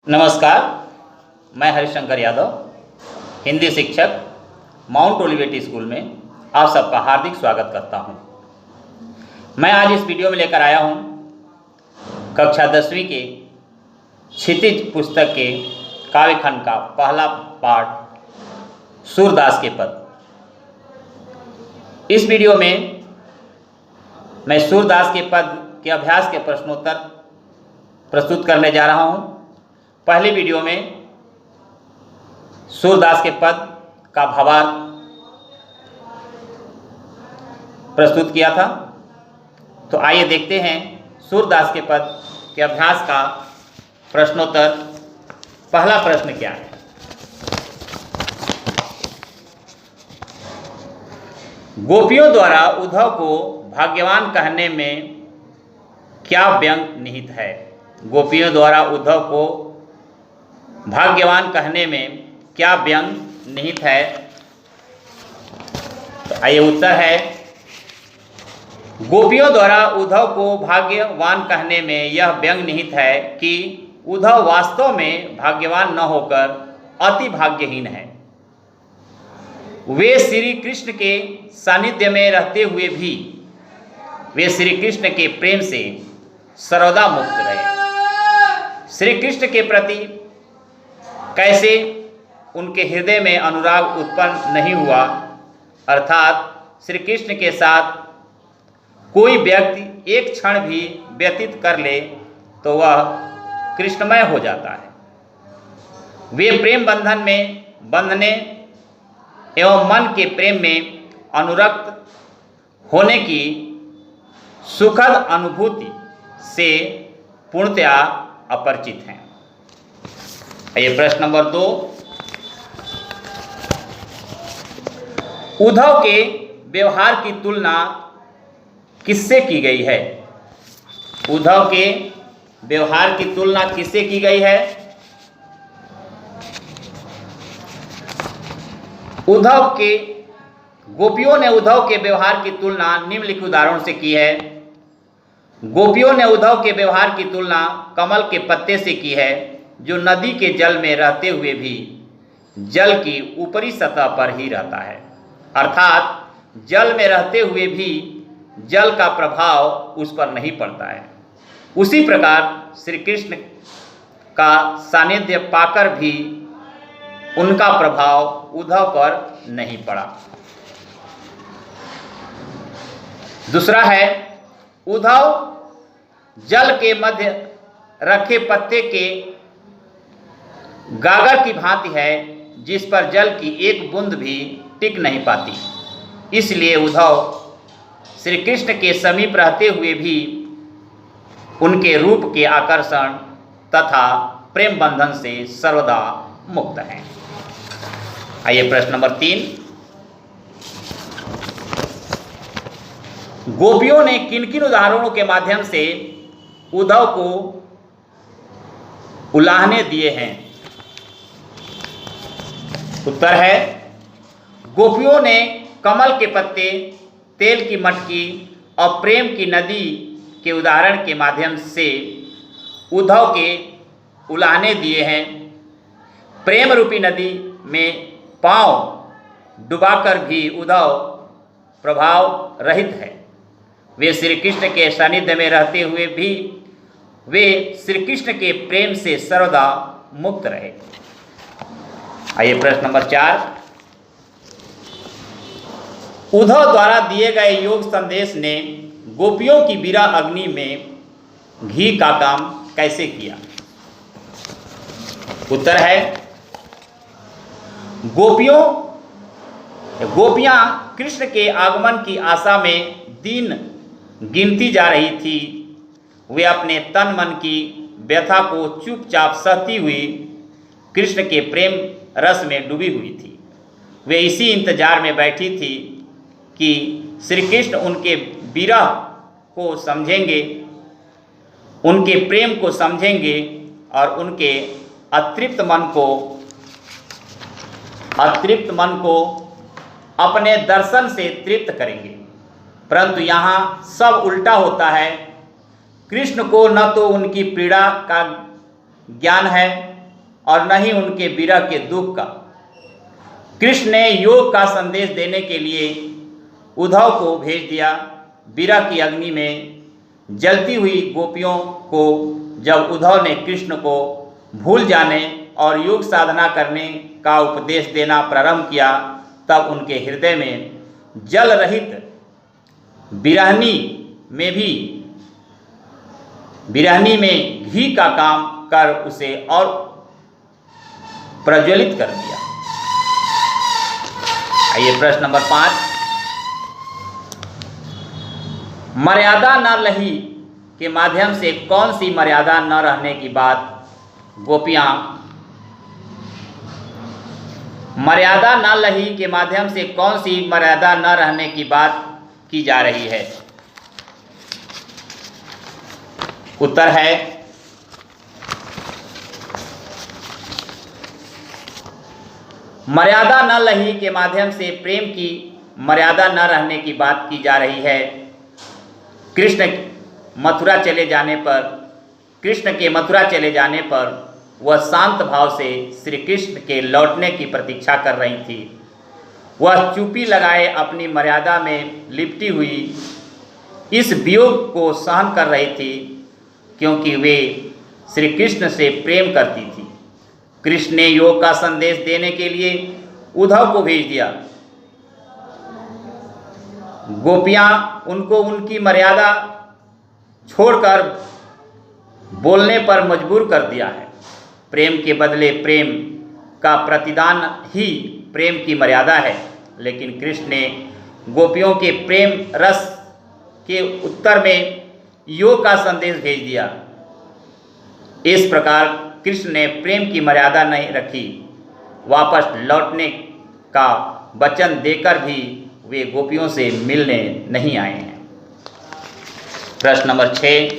नमस्कार, मैं हरिशंकर यादव, हिंदी शिक्षक, माउंट ओलिवेट स्कूल में आप सबका हार्दिक स्वागत करता हूं। मैं आज इस वीडियो में लेकर आया हूं कक्षा 10वीं के क्षितिज पुस्तक के काव्यखंड का पहला पाठ सूरदास के पद। इस वीडियो में मैं सूरदास के पद के अभ्यास के प्रश्नोत्तर प्रस्तुत करने जा रहा हूं। पहली वीडियो में सूरदास के पद का भावार्थ प्रस्तुत किया था, तो आइए देखते हैं सूरदास के पद के अभ्यास का प्रश्नोत्तर। पहला प्रश्न क्या है? गोपियों द्वारा उद्धव को भाग्यवान कहने में क्या व्यंग निहित है? गोपियों द्वारा उद्धव को भाग्यवान कहने में क्या व्यंग निहित है? तो आइए उत्तर है, गोपियों द्वारा उद्धव को भाग्यवान कहने में यह व्यंग निहित है कि उद्धव वास्तव में भाग्यवान न होकर अति भाग्यहीन है। वे श्री कृष्ण के सानिध्य में रहते हुए भी वे श्री कृष्ण के प्रेम से सर्वदा मुक्त रहे। श्री कृष्ण के प्रति कैसे उनके हृदय में अनुराग उत्पन्न नहीं हुआ, अर्थात श्री कृष्ण के साथ कोई व्यक्ति एक क्षण भी व्यतीत कर ले तो वह कृष्णमय हो जाता है। वे प्रेम बंधन में बंधने एवं मन के प्रेम में अनुरक्त होने की सुखद अनुभूति से पूर्णतया अपरिचित हैं। ये प्रश्न नंबर 2, उद्धव के व्यवहार की तुलना किससे की गई है? उद्धव के व्यवहार की तुलना किससे की गई है? गोपियों ने उद्धव के व्यवहार की तुलना निम्नलिखित उदाहरणों से की है। गोपियों ने उद्धव के व्यवहार की तुलना कमल के पत्ते से की है, जो नदी के जल में रहते हुए भी जल की ऊपरी सतह पर ही रहता है, अर्थात जल में रहते हुए भी जल का प्रभाव उस पर नहीं पड़ता है। उसी प्रकार श्री कृष्ण का सानिध्य पाकर भी उनका प्रभाव उद्धव पर नहीं पड़ा। दूसरा है, उद्धव जल के मध्य रखे पत्ते के गागर की भांति है, जिस पर जल की एक बूंद भी टिक नहीं पाती। इसलिए उद्धव श्री कृष्ण के समीप रहते हुए भी उनके रूप के आकर्षण तथा प्रेम बंधन से सर्वदा मुक्त हैं। आइए प्रश्न नंबर 3, गोपियों ने किन किन उदाहरणों के माध्यम से उद्धव को उलाहने दिए हैं? उत्तर है, गोपियों ने कमल के पत्ते, तेल की मटकी और प्रेम की नदी के उदाहरण के माध्यम से उद्धव के उलाहने दिए हैं। प्रेम रूपी नदी में पांव डुबाकर भी उद्धव प्रभाव रहित है। वे श्री कृष्ण के सानिध्य में रहते हुए भी वे श्री कृष्ण के प्रेम से सर्वदा मुक्त रहे। आइए प्रश्न नंबर 4, उद्धव द्वारा दिए गए योग संदेश ने गोपियों की विरह अग्नि में घी का काम कैसे किया? उत्तर है, गोपियां कृष्ण के आगमन की आशा में दिन गिनती जा रही थी। वे अपने तन मन की व्यथा को चुपचाप सहती हुई कृष्ण के प्रेम रस में डूबी हुई थी। वे इसी इंतजार में बैठी थी कि श्री कृष्ण उनके विरह को समझेंगे, उनके प्रेम को समझेंगे और उनके अतृप्त मन को अपने दर्शन से तृप्त करेंगे। परंतु यहाँ सब उल्टा होता है। कृष्ण को न तो उनकी पीड़ा का ज्ञान है और न ही उनके विरह के दुख का। कृष्ण ने योग का संदेश देने के लिए उद्धव को भेज दिया। विरह की अग्नि में जलती हुई गोपियों को जब उद्धव ने कृष्ण को भूल जाने और योग साधना करने का उपदेश देना प्रारंभ किया, तब उनके हृदय में जल रहित बिरहनी में घी का काम कर उसे और प्रज्वलित कर दिया। आइए प्रश्न नंबर 5। मर्यादा न रही के माध्यम से कौन सी मर्यादा न रहने की बात गोपियां मर्यादा न रही के माध्यम से कौन सी मर्यादा न रहने की बात की जा रही है? उत्तर है मर्यादा न रही के माध्यम से प्रेम की मर्यादा न रहने की बात की जा रही है। कृष्ण के मथुरा चले जाने पर वह शांत भाव से श्री कृष्ण के लौटने की प्रतीक्षा कर रही थी। वह चुप्पी लगाए अपनी मर्यादा में लिपटी हुई इस वियोग को सहन कर रही थी, क्योंकि वे श्री कृष्ण से प्रेम करती थी। कृष्ण ने योग का संदेश देने के लिए उद्धव को भेज दिया। गोपियां उनको उनकी मर्यादा छोड़कर बोलने पर मजबूर कर दिया है। प्रेम के बदले प्रेम का प्रतिदान ही प्रेम की मर्यादा है, लेकिन कृष्ण ने गोपियों के प्रेम रस के उत्तर में योग का संदेश भेज दिया। इस प्रकार कृष्ण ने प्रेम की मर्यादा नहीं रखी। वापस लौटने का वचन देकर भी वे गोपियों से मिलने नहीं आए हैं। प्रश्न नंबर 6।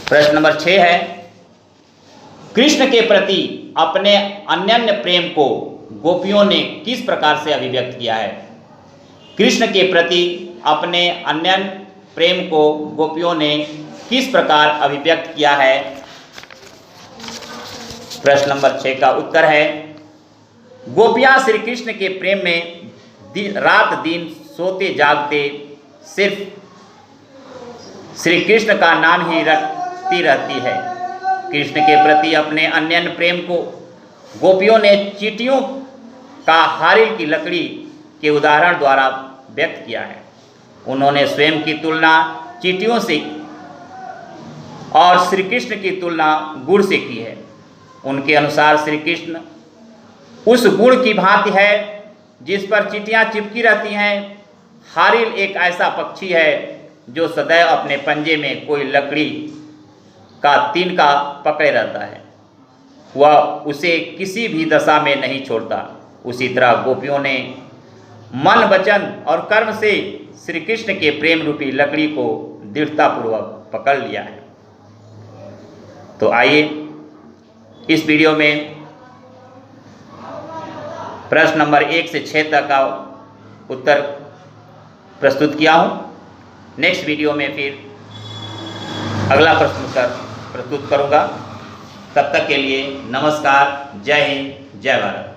प्रश्न नंबर 6 है, कृष्ण के प्रति अपने अनन्य प्रेम को गोपियों ने किस प्रकार से अभिव्यक्त किया है? कृष्ण के प्रति अपने अनन्य प्रेम को गोपियों ने किस प्रकार अभिव्यक्त किया है? प्रश्न नंबर 6 का उत्तर है, गोपियां श्री कृष्ण के प्रेम में रात दिन सोते जागते सिर्फ श्री कृष्ण का नाम ही रटती रहती है। कृष्ण के प्रति अपने अनन्य प्रेम को गोपियों ने चींटियों का हारिल की लकड़ी के उदाहरण द्वारा व्यक्त किया है। उन्होंने स्वयं की तुलना चींटियों से और श्री कृष्ण की तुलना गुड़ से की है। उनके अनुसार श्री कृष्ण उस गुड़ की भांति है जिस पर चींटियां चिपकी रहती हैं। हारिल एक ऐसा पक्षी है जो सदैव अपने पंजे में कोई लकड़ी का तिनका पकड़े रहता है, वह उसे किसी भी दशा में नहीं छोड़ता। उसी तरह गोपियों ने मन वचन और कर्म से श्री कृष्ण के प्रेम रूपी लकड़ी को दृढ़तापूर्वक पकड़ लिया है। तो आइए इस वीडियो में प्रश्न नंबर 1 से 6 तक का उत्तर प्रस्तुत किया हूँ। नेक्स्ट वीडियो में फिर अगला प्रश्न उत्तर प्रस्तुत करूँगा। तब तक के लिए नमस्कार। जय हिंद, जय भारत।